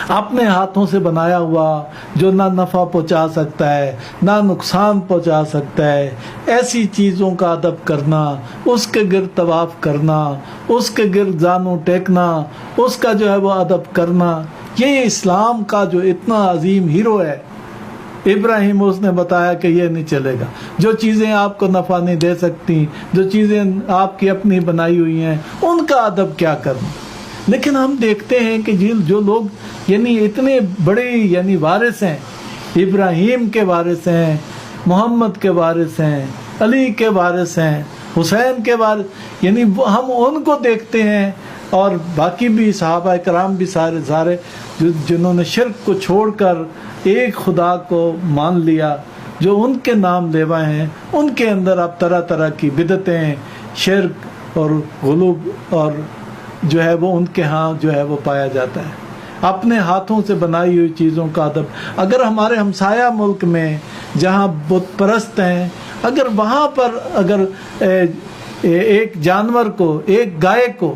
اپنے ہاتھوں سے بنایا ہوا جو نہ نفع پہنچا سکتا ہے نہ نقصان پہنچا سکتا ہے، ایسی چیزوں کا ادب کرنا، اس کے گرد طواف کرنا، اس کے گرد جانوں ٹیکنا، اس کا جو ہے وہ ادب کرنا، یہ اسلام کا جو اتنا عظیم ہیرو ہے ابراہیم، اس نے بتایا کہ یہ نہیں چلے گا۔ جو چیزیں آپ کو نفع نہیں دے سکتی، جو چیزیں آپ کی اپنی بنائی ہوئی ہیں، ان کا ادب کیا کرنا۔ لیکن ہم دیکھتے ہیں کہ جو لوگ یعنی اتنے بڑے یعنی وارث ہیں، ابراہیم کے وارث ہیں، محمد کے وارث ہیں، علی کے وارث ہیں، حسین کے وارث، یعنی ہم ان کو دیکھتے ہیں، اور باقی بھی صحابہ کرام بھی سارے جنہوں نے شرک کو چھوڑ کر ایک خدا کو مان لیا، جو ان کے نام لیوا ہیں، ان کے اندر اب طرح طرح کی بدعتیں، شرک اور غلوب اور جو ہے وہ ان کے ہاں جو ہے وہ پایا جاتا ہے۔ اپنے ہاتھوں سے بنائی ہوئی چیزوں کا ادب، اگر ہمارے ہمسایہ ملک میں جہاں بت پرست ہیں، اگر وہاں پر اگر ایک جانور کو، ایک گائے کو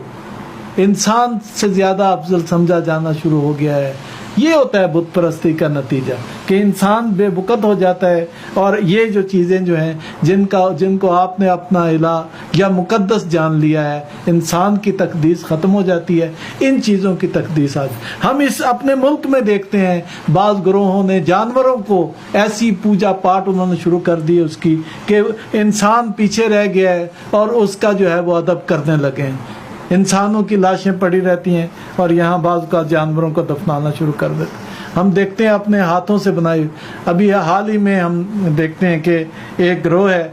انسان سے زیادہ افضل سمجھا جانا شروع ہو گیا ہے، یہ ہوتا ہے بت پرستی کا نتیجہ، کہ انسان بے بکت ہو جاتا ہے، اور یہ جو چیزیں جو ہیں جن کو آپ نے اپنا الہ یا مقدس جان لیا ہے، انسان کی تقدیس ختم ہو جاتی ہے، ان چیزوں کی تقدیس ہم اس اپنے ملک میں دیکھتے ہیں، بعض گروہوں نے جانوروں کو ایسی پوجا پاٹ انہوں نے شروع کر دی اس کی کہ انسان پیچھے رہ گیا ہے، اور اس کا جو ہے وہ ادب کرنے لگے ہیں۔ انسانوں کی لاشیں پڑی رہتی ہیں اور یہاں بعض کا جانوروں کو دفنانا شروع کر دیتے۔ ہم دیکھتے ہیں اپنے ہاتھوں سے بنائی، ابھی حال ہی میں ہم دیکھتے ہیں کہ ایک گروہ ہے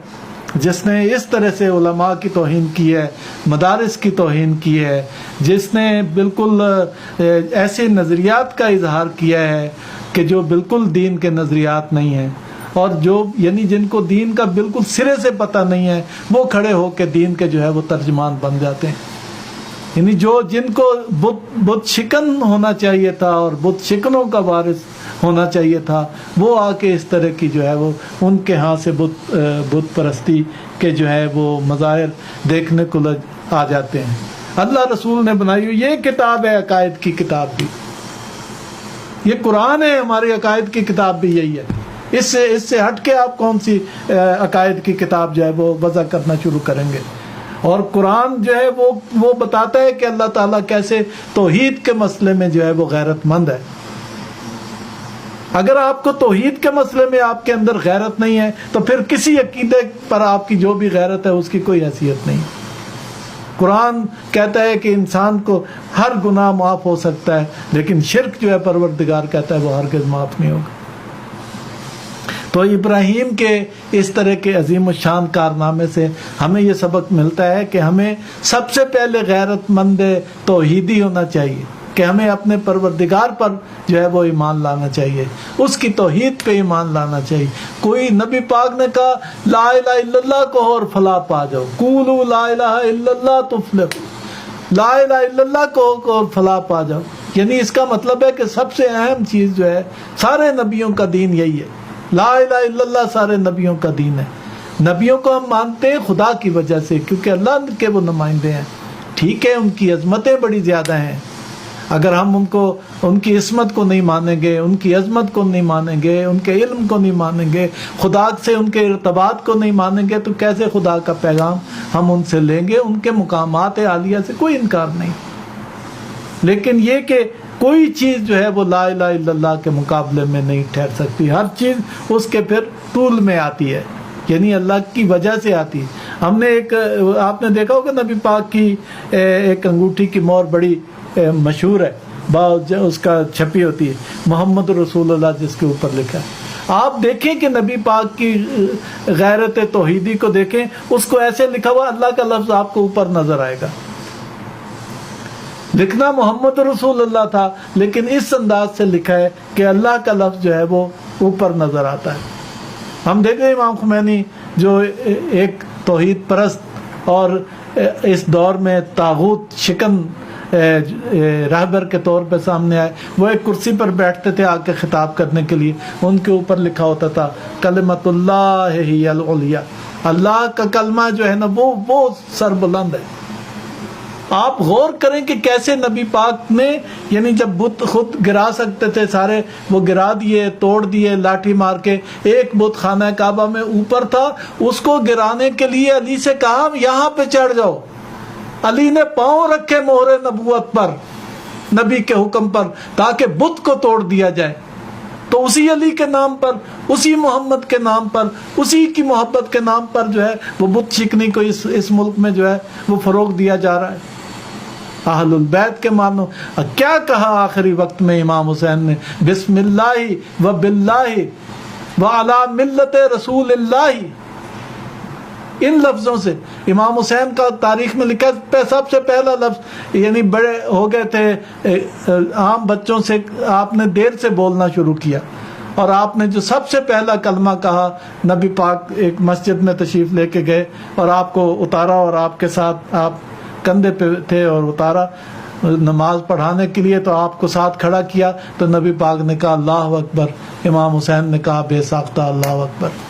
جس نے اس طرح سے علماء کی توہین کی ہے، مدارس کی توہین کی ہے، جس نے بالکل ایسے نظریات کا اظہار کیا ہے کہ جو بالکل دین کے نظریات نہیں ہیں، اور جو یعنی جن کو دین کا بالکل سرے سے پتہ نہیں ہے، وہ کھڑے ہو کے دین کے جو ہے وہ ترجمان بن جاتے ہیں۔ یعنی جن کو بت شکن ہونا چاہیے تھا اور بت شکنوں کا وارث ہونا چاہیے تھا، وہ آ کے اس طرح کی جو ہے وہ ان کے ہاں سے بت پرستی کے جو ہے وہ مظاہر دیکھنے کو آ جاتے ہیں۔ اللہ رسول نے بنائی ہوئی یہ کتاب ہے، عقائد کی کتاب بھی، یہ قرآن ہے، ہمارے عقائد کی کتاب بھی یہی ہے۔ اس سے ہٹ کے آپ کون سی عقائد کی کتاب جو ہے وہ وضع کرنا شروع کریں گے؟ اور قرآن جو ہے وہ بتاتا ہے کہ اللہ تعالیٰ کیسے توحید کے مسئلے میں جو ہے وہ غیرت مند ہے۔ اگر آپ کو توحید کے مسئلے میں آپ کے اندر غیرت نہیں ہے تو پھر کسی عقیدے پر آپ کی جو بھی غیرت ہے اس کی کوئی حیثیت نہیں۔ قرآن کہتا ہے کہ انسان کو ہر گناہ معاف ہو سکتا ہے، لیکن شرک جو ہے پروردگار کہتا ہے وہ ہرگز معاف نہیں ہوگا۔ تو ابراہیم کے اس طرح کے عظیم الشان کارنامے سے ہمیں یہ سبق ملتا ہے کہ ہمیں سب سے پہلے غیرت مند توحیدی ہونا چاہیے، کہ ہمیں اپنے پروردگار پر جو ہے وہ ایمان لانا چاہیے، اس کی توحید پہ ایمان لانا چاہیے۔ کوئی نبی پاک نے کہا لا الہ الا اللہ کہو اور فلاح پا جاؤ، قولوا لا الہ الا اللہ تفلحوا، لا الہ الا اللہ کہو اور فلاح پا جاؤ۔ یعنی اس کا مطلب ہے کہ سب سے اہم چیز جو ہے سارے نبیوں کا دین یہی ہے، لا الہ الا اللہ سارے نبیوں کا دین ہے۔ نبیوں کو ہم مانتے ہیں خدا کی وجہ سے، کیونکہ اللہ کے وہ نمائندے ہیں، ٹھیک ہے ان کی عظمتیں بڑی زیادہ ہیں، اگر ہم ان کی عصمت کو نہیں مانیں گے، ان کی عظمت کو نہیں مانیں گے، ان کے علم کو نہیں مانیں گے، خدا سے ان کے ارتباط کو نہیں مانیں گے، تو کیسے خدا کا پیغام ہم ان سے لیں گے؟ ان کے مقامات عالیہ سے کوئی انکار نہیں، لیکن یہ کہ کوئی چیز جو ہے وہ لا الہ الا اللہ کے مقابلے میں نہیں ٹھہر سکتی، ہر چیز اس کے پھر طول میں آتی ہے، یعنی اللہ کی وجہ سے آتی ہے۔ ہم نے آپ نے دیکھا ہوگا نبی پاک کی ایک انگوٹھی کی مہر بڑی مشہور ہے، اس کا چھپی ہوتی ہے محمد رسول اللہ جس کے اوپر لکھا ہے۔ آپ دیکھیں کہ نبی پاک کی غیرت توحیدی کو دیکھیں، اس کو ایسے لکھا ہوا اللہ کا لفظ آپ کو اوپر نظر آئے گا، لکھنا محمد رسول اللہ تھا لیکن اس انداز سے لکھا ہے کہ اللہ کا لفظ جو ہے وہ اوپر نظر آتا ہے۔ ہم دیکھیں امام خمینی جو ایک توحید پرست اور اس دور میں طاغوت شکن رہبر کے طور پہ سامنے آئے، وہ ایک کرسی پر بیٹھتے تھے آ کے خطاب کرنے کے لیے، ان کے اوپر لکھا ہوتا تھا کلمۃ اللہ ہی العلیٰ، اللہ کا کلمہ جو ہے نا وہ سر بلند ہے، آپ غور کریں کہ کیسے نبی پاک نے یعنی جب بت خود گرا سکتے تھے سارے وہ گرا دیے، توڑ دیے لاٹھی مار کے. ایک بت خانہ کعبہ میں اوپر تھا، اس کو گرانے کے لیے علی سے کہا یہاں پہ چڑھ جاؤ. علی نے پاؤں رکھے مہر نبوت پر، نبی کے حکم پر، تاکہ بت کو توڑ دیا جائے. تو اسی علی کے نام پر، اسی محمد کے نام پر، اسی کی محبت کے نام پر جو ہے وہ بت شکنی کو اس ملک میں جو ہے وہ فروغ دیا جا رہا ہے. اہل البیت کے مانو. کیا کہا آخری وقت میں امام حسین نے؟ بسم اللہ و باللہ و علی ملت رسول اللہ. ان لفظوں سے امام حسین کا تاریخ میں لکھا ہے سب سے پہلا لفظ، یعنی بڑے ہو گئے تھے عام بچوں سے، آپ نے دیر سے بولنا شروع کیا، اور آپ نے جو سب سے پہلا کلمہ کہا، نبی پاک ایک مسجد میں تشریف لے کے گئے اور آپ کو اتارا اور آپ کے ساتھ آپ کندھے پہ تھے اور اتارا نماز پڑھانے کے لیے، تو آپ کو ساتھ کھڑا کیا تو نبی پاک نے کہا اللہ اکبر. امام حسین نے کہا بے ساختہ اللہ اکبر.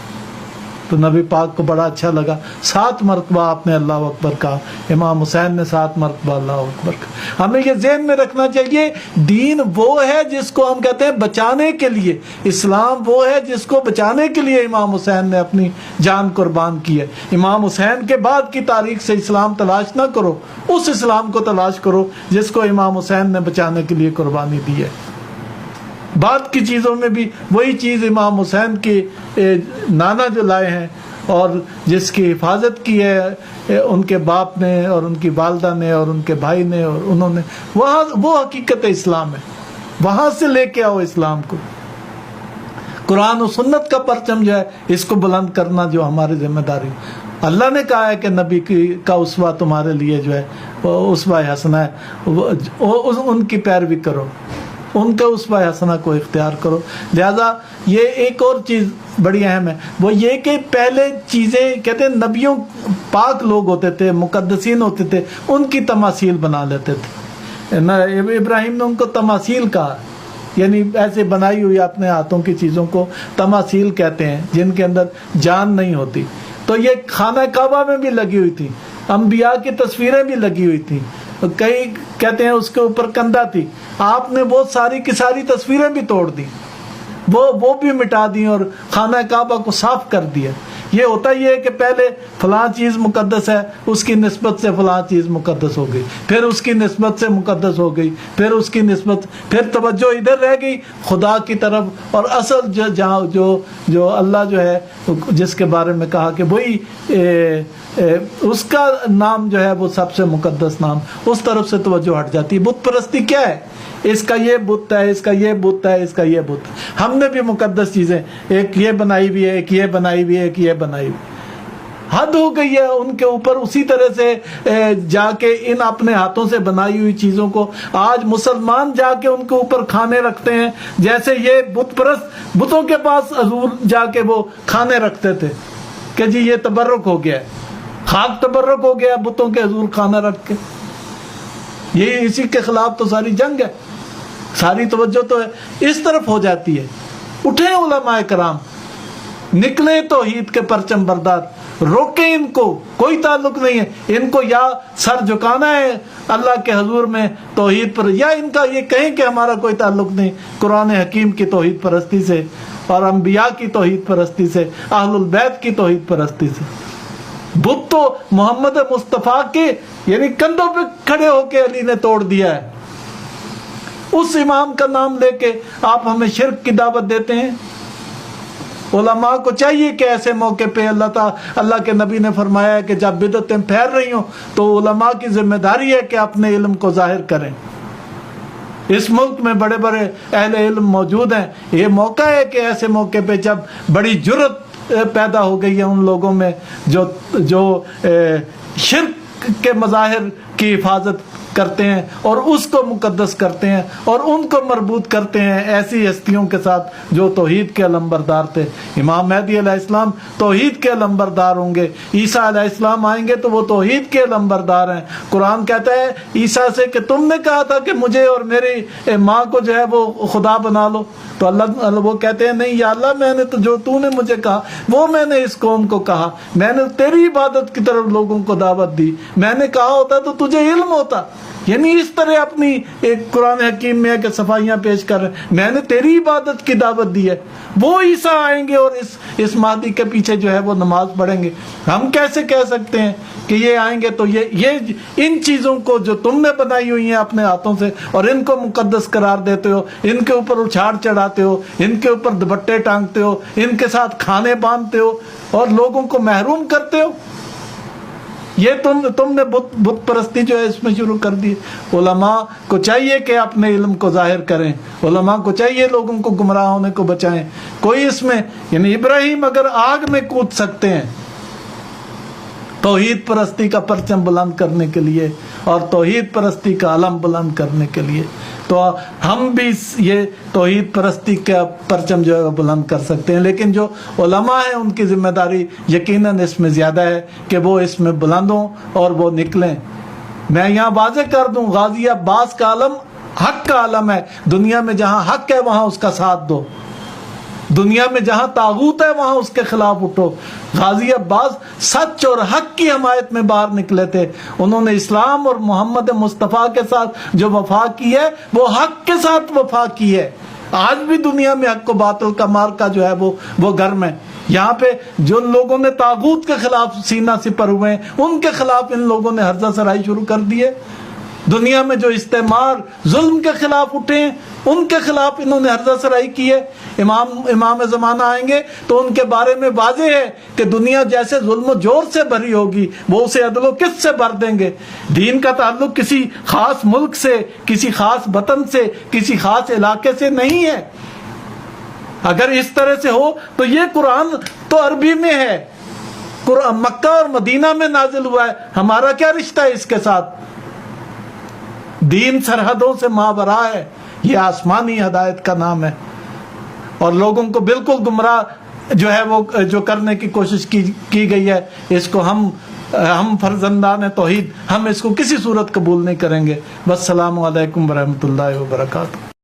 تو نبی پاک کو بڑا اچھا لگا. 7 مرتبہ آپ نے اللہ اکبر کہا، امام حسین نے 7 مرتبہ اللہ اکبر کہا. ہمیں یہ ذہن میں رکھنا چاہیے دین وہ ہے جس کو ہم کہتے ہیں بچانے کے لیے، اسلام وہ ہے جس کو بچانے کے لیے امام حسین نے اپنی جان قربان کی ہے. امام حسین کے بعد کی تاریخ سے اسلام تلاش نہ کرو، اس اسلام کو تلاش کرو جس کو امام حسین نے بچانے کے لیے قربانی دی ہے. بعد کی چیزوں میں بھی وہی چیز امام حسین کی نانا جو لائے ہیں اور جس کی حفاظت کی ہے ان کے باپ نے اور ان کی والدہ نے اور ان کے بھائی نے، اور انہوں نے وہ حقیقت اسلام ہے. وہاں سے لے کے آؤ اسلام کو. قرآن و سنت کا پرچم جو ہے اس کو بلند کرنا جو ہماری ذمہ داری. اللہ نے کہا ہے کہ نبی کا اسوہ تمہارے لیے جو ہے وہ اسوہ حسنہ ہے، ان کی پیروی کرو، ان کا اسوہ حسنہ کو اختیار کرو. لہذا یہ ایک اور چیز بڑی اہم ہے، وہ یہ کہ پہلے چیزیں کہتے ہیں نبیوں پاک لوگ ہوتے تھے، مقدسین ہوتے تھے، ان کی تماثیل بنا لیتے تھے. ابراہیم نے ان کو تماثیل کہا، یعنی ایسے بنائی ہوئی اپنے ہاتھوں کی چیزوں کو تماثیل کہتے ہیں جن کے اندر جان نہیں ہوتی. تو یہ خانہ کعبہ میں بھی لگی ہوئی تھی، انبیاء کی تصویریں بھی لگی ہوئی تھی، کئی کہتے ہیں اس کے اوپر کندھا تھی. آپ نے وہ ساری کی ساری تصویریں بھی توڑ دی، وہ بھی مٹا دی اور خانہ کعبہ کو صاف کر دیا. یہ ہوتا ہی ہے کہ پہلے فلاں چیز مقدس ہے، اس کی نسبت سے فلاں چیز مقدس ہو گئی، پھر اس کی نسبت سے مقدس ہو گئی، پھر اس کی نسبت، پھر توجہ ادھر رہ گئی خدا کی طرف. اور اصل جہاں جو اللہ جو ہے جس کے بارے میں کہا کہ وہی اس کا نام جو ہے وہ سب سے مقدس نام، اس طرف سے توجہ ہٹ جاتی ہے. بت پرستی کیا ہے؟ اس کا یہ بت ہے، اس کا یہ بت ہے، اس کا یہ بت. ہم نے بھی مقدس چیزیں ایک یہ بنائی ہوئی ہے، ایک یہ بنائی ہوئی ہے، ایک یہ بنائی ہوئی. حد ہو گئی ہے ان کے اوپر. اسی طرح سے جا کے ان اپنے ہاتھوں سے بنائی ہوئی چیزوں کو آج مسلمان جا کے ان کے اوپر کھانے رکھتے ہیں، جیسے یہ بت پرست بتوں کے پاس حضور جا کے وہ کھانے رکھتے تھے کہ جی یہ تبرک ہو گیا ہے، خاک تبرک ہو گیا بتوں کے حضور کھانا رکھ کے. یہ اسی کے خلاف تو ساری جنگ ہے، ساری توجہ تو ہے اس طرف ہو جاتی ہے. اٹھیں علماء کرام، نکلیں توحید کے پرچم بردار، روکیں ان کو. کوئی تعلق نہیں ہے ان کو، یا سر جھکانا ہے اللہ کے حضور میں توحید پر، یا ان کا یہ کہیں کہ ہمارا کوئی تعلق نہیں قرآن حکیم کی توحید پرستی سے اور انبیاء کی توحید پرستی سے، اہل البیت کی توحید پرستی سے. بت تو محمد مصطفیٰ کے یعنی کندھوں پہ کھڑے ہو کے علی نے توڑ دیا ہے. اس امام کا نام لے کے آپ ہمیں شرک کی دعوت دیتے ہیں. علماء کو چاہیے کہ ایسے موقع پہ اللہ کے نبی نے فرمایا ہے کہ جب بدعتیں پھیل رہی ہوں تو علماء کی ذمہ داری ہے کہ اپنے علم کو ظاہر کریں. اس ملک میں بڑے بڑے اہل علم موجود ہیں. یہ موقع ہے کہ ایسے موقع پہ جب بڑی جرت پیدا ہو گئی ہے ان لوگوں میں جو شرک کے مظاہر کی حفاظت کرتے ہیں اور اس کو مقدس کرتے ہیں اور ان کو مربوط کرتے ہیں ایسی ہستیوں کے ساتھ جو توحید کے علمبردار تھے. امام مہدی علیہ السلام توحید کے علمبردار ہوں گے، عیسیٰ علیہ السلام آئیں گے تو وہ توحید کے علمبردار ہیں. قرآن کہتا ہے عیسیٰ سے کہ تم نے کہا تھا کہ مجھے اور میری ماں کو جو ہے وہ خدا بنا لو، تو اللہ وہ کہتے ہیں نہیں یا اللہ میں نے تو جو تو نے مجھے کہا وہ میں نے اس قوم کو کہا, میں نے تیری عبادت کی طرف لوگوں کو دعوت دی, میں نے کہا ہوتا تو تجھے علم ہوتا. یعنی اس طرح اپنی ایک قرآن حکیم میں کہ صفائیاں پیش کر رہے ہیں, میں نے تیری عبادت کی دعوت دی ہے. وہ عیسیٰ آئیں گے اور اس مہدی کے پیچھے جو ہے وہ نماز پڑھیں گے. ہم کیسے کہہ سکتے ہیں کہ یہ آئیں گے تو یہ ان چیزوں کو جو تم نے بنائی ہوئی ہیں اپنے ہاتھوں سے اور ان کو مقدس قرار دیتے ہو, ان کے اوپر اچھاڑ چڑھاتے ہو, ان کے اوپر دوپٹے ٹانگتے ہو, ان کے ساتھ کھانے باندھتے ہو اور لوگوں کو محروم کرتے ہو, یہ تم نے بت پرستی جو ہے اس میں شروع کر دی. علماء کو چاہیے کہ اپنے علم کو ظاہر کریں, علماء کو چاہیے لوگوں کو گمراہ ہونے کو بچائیں. کوئی اس میں یعنی ابراہیم اگر آگ میں کود سکتے ہیں توحید پرستی کا پرچم بلند کرنے کے لیے اور توحید پرستی کا علم بلند کرنے کے لیے, تو ہم بھی یہ توحید پرستی کا پرچم جو ہے بلند کر سکتے ہیں. لیکن جو علماء ہیں ان کی ذمہ داری یقیناً اس میں زیادہ ہے کہ وہ اس میں بلند ہوں اور وہ نکلیں. میں یہاں واضح کر دوں, غازی عباس کا علم حق کا علم ہے. دنیا میں جہاں حق ہے وہاں اس کا ساتھ دو, دنیا میں جہاں طاغوت ہے وہاں اس کے خلاف اٹھو. غازی عباس سچ اور حق کی حمایت میں باہر نکلے تھے. انہوں نے اسلام اور محمد مصطفیٰ کے ساتھ جو وفا کی ہے وہ حق کے ساتھ وفا کی ہے. آج بھی دنیا میں حق و باطل کا مارکا جو ہے وہ گرم ہے. یہاں پہ جو لوگوں نے طاغوت کے خلاف سینہ سپر ہوئے ہیں ان کے خلاف ان لوگوں نے ہرزہ سرائی شروع کر دی ہے. دنیا میں جو استعمار ظلم کے خلاف اٹھے ہیں ان کے خلاف انہوں نے ہرزہ سرائی کی ہے. امام زمانہ آئیں گے تو ان کے بارے میں واضح ہے کہ دنیا جیسے ظلم و جور سے بھری ہوگی وہ اسے عدل و قسط سے بھر دیں گے. دین کا تعلق کسی خاص ملک سے, کسی خاص وطن سے, کسی خاص علاقے سے نہیں ہے. اگر اس طرح سے ہو تو یہ قرآن تو عربی میں ہے, مکہ اور مدینہ میں نازل ہوا ہے, ہمارا کیا رشتہ ہے اس کے ساتھ؟ دین سرحدوں سے ماورا ہے, یہ آسمانی ہدایت کا نام ہے. اور لوگوں کو بالکل گمراہ جو ہے وہ جو کرنے کی کوشش کی گئی ہے, اس کو ہم فرزندان توحید ہم اس کو کسی صورت قبول نہیں کریں گے. والسلام علیکم ورحمۃ اللہ وبرکاتہ.